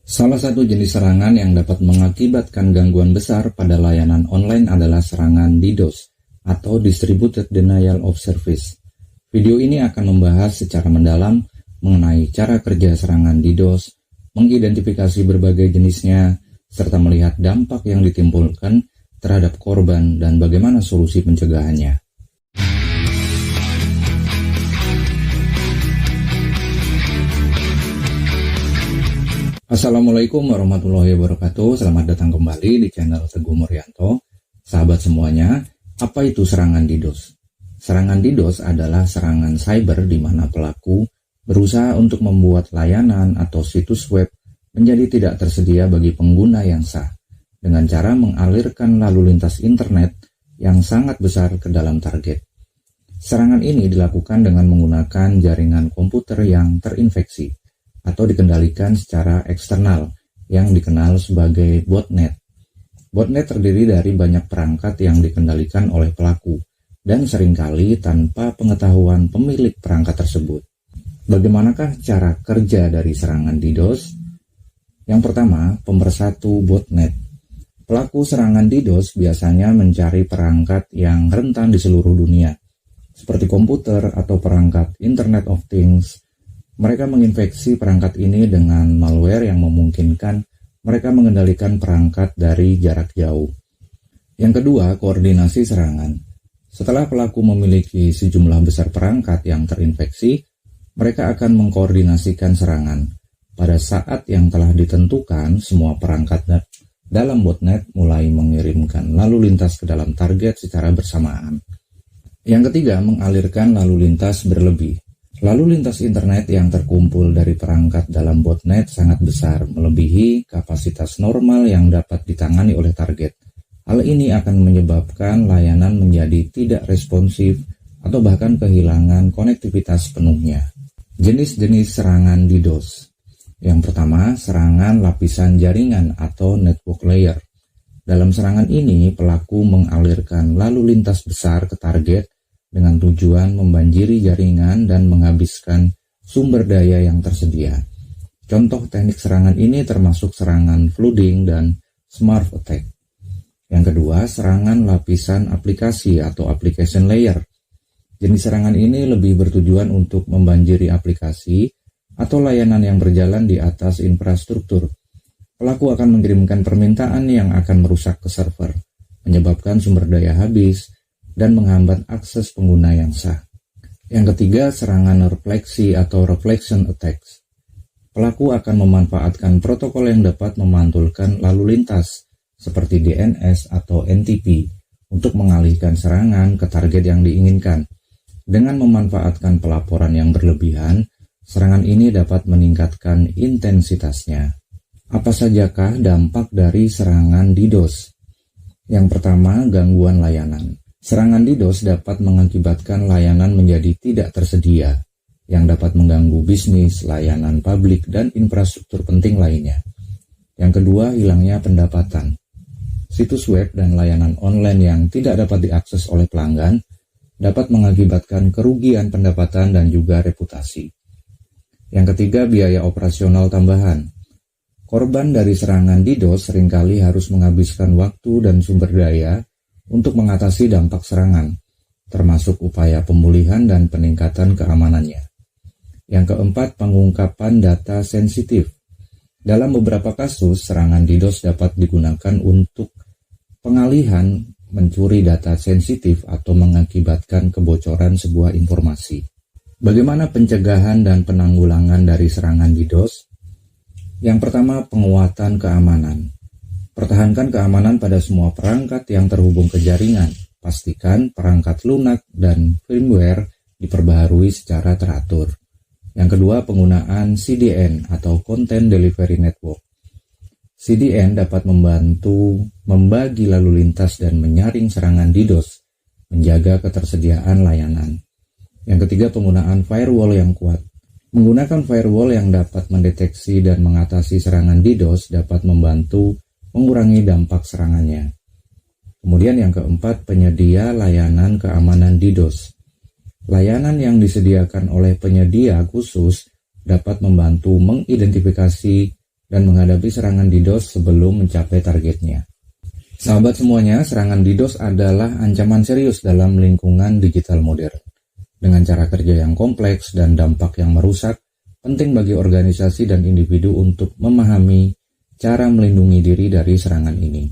Salah satu jenis serangan yang dapat mengakibatkan gangguan besar pada layanan online adalah serangan DDoS atau Distributed Denial of Service. Video ini akan membahas secara mendalam mengenai cara kerja serangan DDoS, mengidentifikasi berbagai jenisnya, serta melihat dampak yang ditimbulkan terhadap korban dan bagaimana solusi pencegahannya. Assalamualaikum warahmatullahi wabarakatuh. Selamat datang kembali di channel Teguh Muryanto. Sahabat semuanya, apa itu serangan DDoS? Serangan DDoS adalah serangan cyber di mana pelaku berusaha untuk membuat layanan atau situs web menjadi tidak tersedia bagi pengguna yang sah dengan cara mengalirkan lalu lintas internet yang sangat besar ke dalam target. Serangan ini dilakukan dengan menggunakan jaringan komputer yang terinfeksi atau dikendalikan secara eksternal yang dikenal sebagai botnet. Botnet terdiri dari banyak perangkat yang dikendalikan oleh pelaku dan seringkali tanpa pengetahuan pemilik perangkat tersebut. Bagaimanakah cara kerja dari serangan DDoS? Yang pertama, pemersatu botnet. Pelaku serangan DDoS biasanya mencari perangkat yang rentan di seluruh dunia, seperti komputer atau perangkat Internet of Things. Mereka menginfeksi perangkat ini dengan malware yang memungkinkan mereka mengendalikan perangkat dari jarak jauh. Yang kedua, koordinasi serangan. Setelah pelaku memiliki sejumlah besar perangkat yang terinfeksi, mereka akan mengkoordinasikan serangan. Pada saat yang telah ditentukan, semua perangkat dalam botnet mulai mengirimkan lalu lintas ke dalam target secara bersamaan. Yang ketiga, mengalirkan lalu lintas berlebih. Lalu lintas internet yang terkumpul dari perangkat dalam botnet sangat besar, melebihi kapasitas normal yang dapat ditangani oleh target. Hal ini akan menyebabkan layanan menjadi tidak responsif atau bahkan kehilangan konektivitas penuhnya. Jenis-jenis serangan DDoS. Yang pertama, serangan lapisan jaringan atau network layer. Dalam serangan ini, pelaku mengalirkan lalu lintas besar ke target dengan tujuan membanjiri jaringan dan menghabiskan sumber daya yang tersedia. Contoh teknik serangan ini termasuk serangan flooding dan smart attack. Yang kedua, serangan lapisan aplikasi atau application layer. Jenis serangan ini lebih bertujuan untuk membanjiri aplikasi atau layanan yang berjalan di atas infrastruktur. Pelaku akan mengirimkan permintaan yang akan merusak ke server, menyebabkan sumber daya habis, dan menghambat akses pengguna yang sah. Yang ketiga, serangan refleksi atau reflection attacks. Pelaku akan memanfaatkan protokol yang dapat memantulkan lalu lintas, seperti DNS atau NTP, untuk mengalihkan serangan ke target yang diinginkan. Dengan memanfaatkan pelaporan yang berlebihan, serangan ini dapat meningkatkan intensitasnya. Apa sajakah dampak dari serangan DDoS? Yang pertama, gangguan layanan. Serangan DDoS dapat mengakibatkan layanan menjadi tidak tersedia, yang dapat mengganggu bisnis, layanan publik, dan infrastruktur penting lainnya. Yang kedua, hilangnya pendapatan. Situs web dan layanan online yang tidak dapat diakses oleh pelanggan dapat mengakibatkan kerugian pendapatan dan juga reputasi. Yang ketiga, biaya operasional tambahan. Korban dari serangan DDoS seringkali harus menghabiskan waktu dan sumber daya untuk mengatasi dampak serangan, termasuk upaya pemulihan dan peningkatan keamanannya. Yang keempat, pengungkapan data sensitif. Dalam beberapa kasus, serangan DDoS dapat digunakan untuk pengalihan, mencuri data sensitif, atau mengakibatkan kebocoran sebuah informasi. Bagaimana pencegahan dan penanggulangan dari serangan DDoS? Yang pertama, penguatan keamanan. Pertahankan keamanan pada semua perangkat yang terhubung ke jaringan. Pastikan perangkat lunak dan firmware diperbaharui secara teratur. Yang kedua, penggunaan CDN atau Content Delivery Network. CDN dapat membantu membagi lalu lintas dan menyaring serangan DDoS, menjaga ketersediaan layanan. Yang ketiga, penggunaan firewall yang kuat. Menggunakan firewall yang dapat mendeteksi dan mengatasi serangan DDoS dapat membantu mengurangi dampak serangannya. Kemudian yang keempat, penyedia layanan keamanan DDoS. Layanan yang disediakan oleh penyedia khusus dapat membantu mengidentifikasi dan menghadapi serangan DDoS sebelum mencapai targetnya. Sahabat semuanya, serangan DDoS adalah ancaman serius dalam lingkungan digital modern. Dengan cara kerja yang kompleks dan dampak yang merusak, penting bagi organisasi dan individu untuk memahami cara melindungi diri dari serangan ini.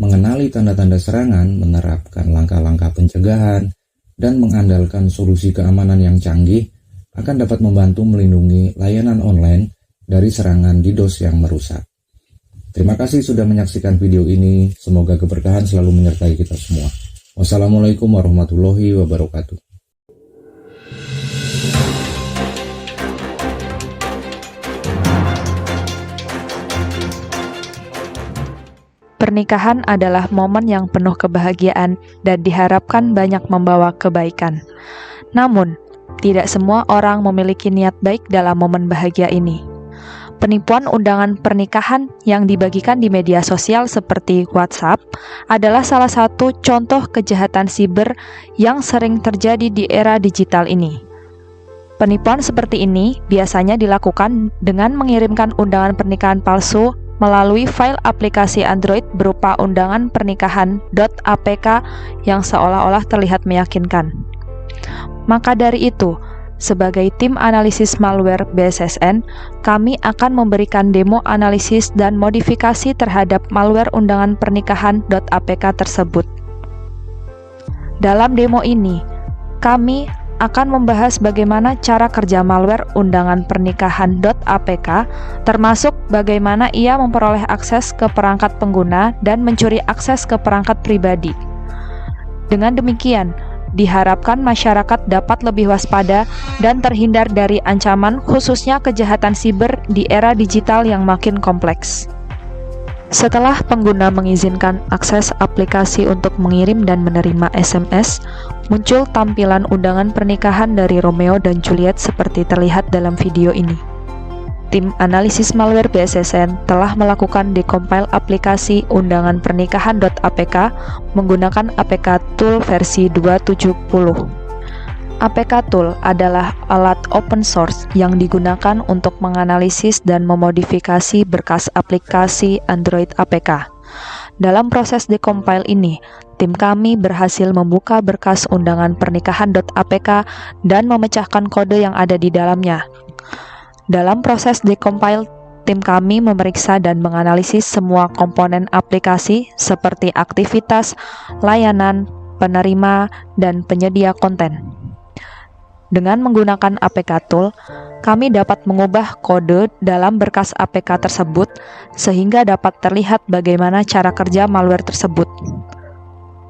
Mengenali tanda-tanda serangan, menerapkan langkah-langkah pencegahan, dan mengandalkan solusi keamanan yang canggih akan dapat membantu melindungi layanan online dari serangan DDoS yang merusak. Terima kasih sudah menyaksikan video ini. Semoga keberkahan selalu menyertai kita semua. Wassalamualaikum warahmatullahi wabarakatuh. Pernikahan adalah momen yang penuh kebahagiaan dan diharapkan banyak membawa kebaikan. Namun, tidak semua orang memiliki niat baik dalam momen bahagia ini. Penipuan undangan pernikahan yang dibagikan di media sosial seperti WhatsApp adalah salah satu contoh kejahatan siber yang sering terjadi di era digital ini. Penipuan seperti ini biasanya dilakukan dengan mengirimkan undangan pernikahan palsu melalui file aplikasi Android berupa undangan pernikahan .apk yang seolah-olah terlihat meyakinkan. Maka dari itu, sebagai tim analisis malware BSSN, kami akan memberikan demo analisis dan modifikasi terhadap malware undangan pernikahan .apk tersebut. Dalam demo ini, kami akan membahas bagaimana cara kerja malware undangan pernikahan .apk, termasuk bagaimana ia memperoleh akses ke perangkat pengguna dan mencuri akses ke perangkat pribadi. Dengan demikian, diharapkan masyarakat dapat lebih waspada dan terhindar dari ancaman khususnya kejahatan siber di era digital yang makin kompleks. Setelah pengguna mengizinkan akses aplikasi untuk mengirim dan menerima SMS, muncul tampilan undangan pernikahan dari Romeo dan Juliet seperti terlihat dalam video ini. Tim analisis malware BSSN telah melakukan decompile aplikasi undangan pernikahan.apk menggunakan APK Tool versi 2.70. APK Tool adalah alat open source yang digunakan untuk menganalisis dan memodifikasi berkas aplikasi Android APK. Dalam proses decompile ini, tim kami berhasil membuka berkas undangan pernikahan.apk dan memecahkan kode yang ada di dalamnya. Dalam proses decompile, tim kami memeriksa dan menganalisis semua komponen aplikasi seperti aktivitas, layanan, penerima, dan penyedia konten. Dengan menggunakan APK Tool, kami dapat mengubah kode dalam berkas APK tersebut sehingga dapat terlihat bagaimana cara kerja malware tersebut.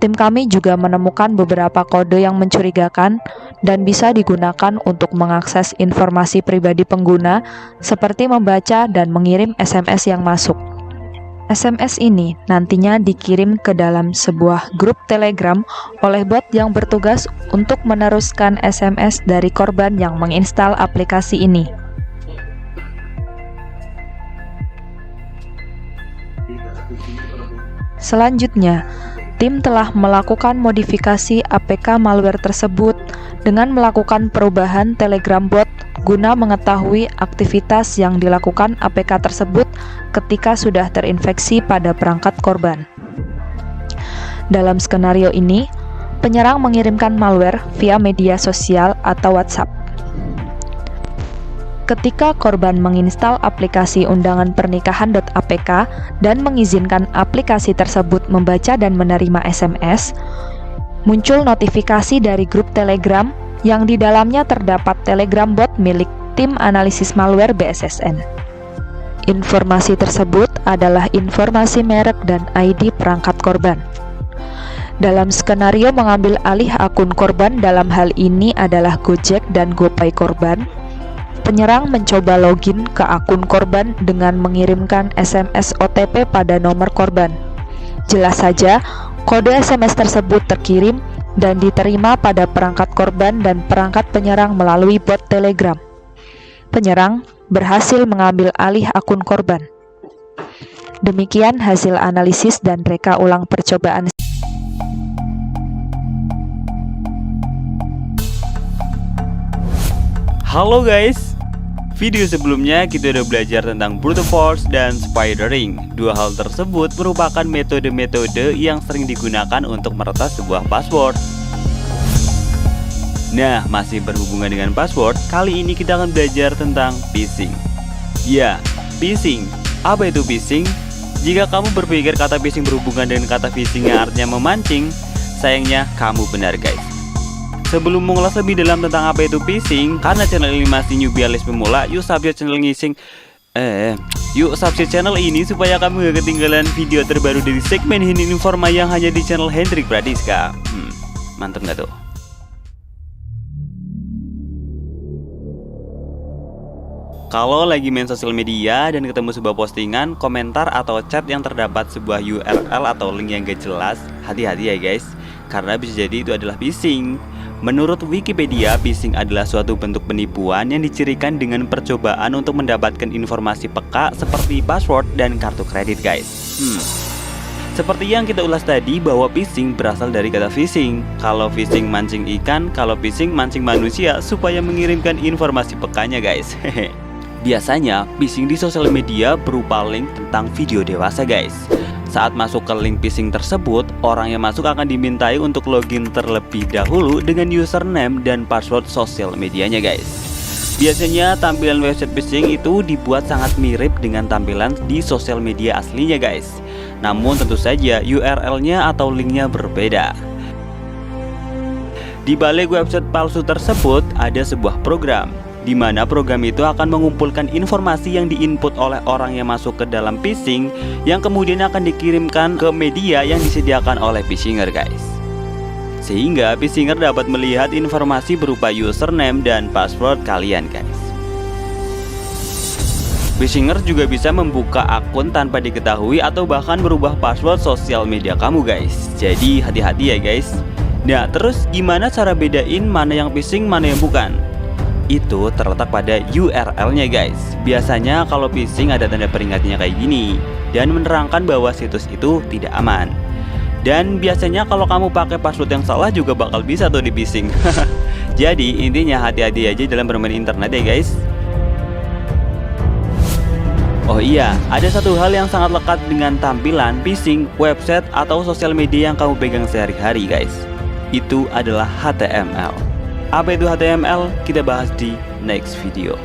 Tim kami juga menemukan beberapa kode yang mencurigakan dan bisa digunakan untuk mengakses informasi pribadi pengguna seperti membaca dan mengirim SMS yang masuk. SMS ini nantinya dikirim ke dalam sebuah grup Telegram oleh bot yang bertugas untuk meneruskan SMS dari korban yang menginstal aplikasi ini. Selanjutnya, tim telah melakukan modifikasi APK malware tersebut dengan melakukan perubahan Telegram bot guna mengetahui aktivitas yang dilakukan APK tersebut ketika sudah terinfeksi pada perangkat korban. Dalam skenario ini, penyerang mengirimkan malware via media sosial atau WhatsApp. Ketika korban menginstal aplikasi undangan pernikahan.apk dan mengizinkan aplikasi tersebut membaca dan menerima SMS, muncul notifikasi dari grup Telegram yang di dalamnya terdapat Telegram bot milik tim analisis malware BSSN. Informasi tersebut adalah informasi merek dan ID perangkat korban. Dalam skenario mengambil alih akun korban, dalam hal ini adalah Gojek dan GoPay korban, penyerang mencoba login ke akun korban dengan mengirimkan SMS OTP pada nomor korban. Jelas saja, kode SMS tersebut terkirim dan diterima pada perangkat korban dan perangkat penyerang melalui bot Telegram. Penyerang berhasil mengambil alih akun korban. Demikian hasil analisis dan reka ulang percobaan. Halo guys, video sebelumnya kita udah belajar tentang brute force dan spidering. Dua hal tersebut merupakan metode-metode yang sering digunakan untuk meretas sebuah password. Nah, masih berhubungan dengan password, kali ini kita akan belajar tentang phishing. Ya, phishing. Apa itu phishing? Jika kamu berpikir kata phishing berhubungan dengan kata phishing yang artinya memancing, sayangnya kamu benar guys. Sebelum mengulas lebih dalam tentang apa itu phishing, karena channel ini masih newbie alias pemula, yuk subscribe channel ini supaya kamu gak ketinggalan video terbaru dari segmen Hidden Informa yang hanya di channel Hendrik Pradiska. Mantap gak tuh? Kalau lagi main sosial media dan ketemu sebuah postingan, komentar atau chat yang terdapat sebuah URL atau link yang gak jelas, hati-hati ya guys, karena bisa jadi itu adalah phishing. Menurut Wikipedia, phishing adalah suatu bentuk penipuan yang dicirikan dengan percobaan untuk mendapatkan informasi peka seperti password dan kartu kredit guys. Seperti yang kita ulas tadi bahwa phishing berasal dari kata fishing. Kalau fishing mancing ikan, kalau phishing mancing manusia supaya mengirimkan informasi pekanya guys. Biasanya, phishing di sosial media berupa link tentang video dewasa guys. Saat masuk ke link phishing tersebut, orang yang masuk akan dimintai untuk login terlebih dahulu dengan username dan password sosial medianya guys. Biasanya tampilan website phishing itu dibuat sangat mirip dengan tampilan di sosial media aslinya guys. Namun tentu saja URL-nya atau linknya berbeda. Di balik website palsu tersebut ada sebuah program, di mana program itu akan mengumpulkan informasi yang diinput oleh orang yang masuk ke dalam phishing, yang kemudian akan dikirimkan ke media yang disediakan oleh phishinger guys. Sehingga phishinger dapat melihat informasi berupa username dan password kalian guys. Phishinger juga bisa membuka akun tanpa diketahui atau bahkan merubah password sosial media kamu guys. Jadi hati-hati ya guys. Nah, terus gimana cara bedain mana yang phishing mana yang bukan? Itu terletak pada URL-nya guys. Biasanya kalau phishing ada tanda peringatnya kayak gini dan menerangkan bahwa situs itu tidak aman. Dan biasanya kalau kamu pakai password yang salah juga bakal bisa tuh di phishing. Jadi intinya hati-hati aja dalam bermain internet ya guys. Oh iya, ada satu hal yang sangat lekat dengan tampilan phishing website atau sosial media yang kamu pegang sehari-hari guys. Itu adalah HTML. Apa itu HTML? Kita bahas di next video.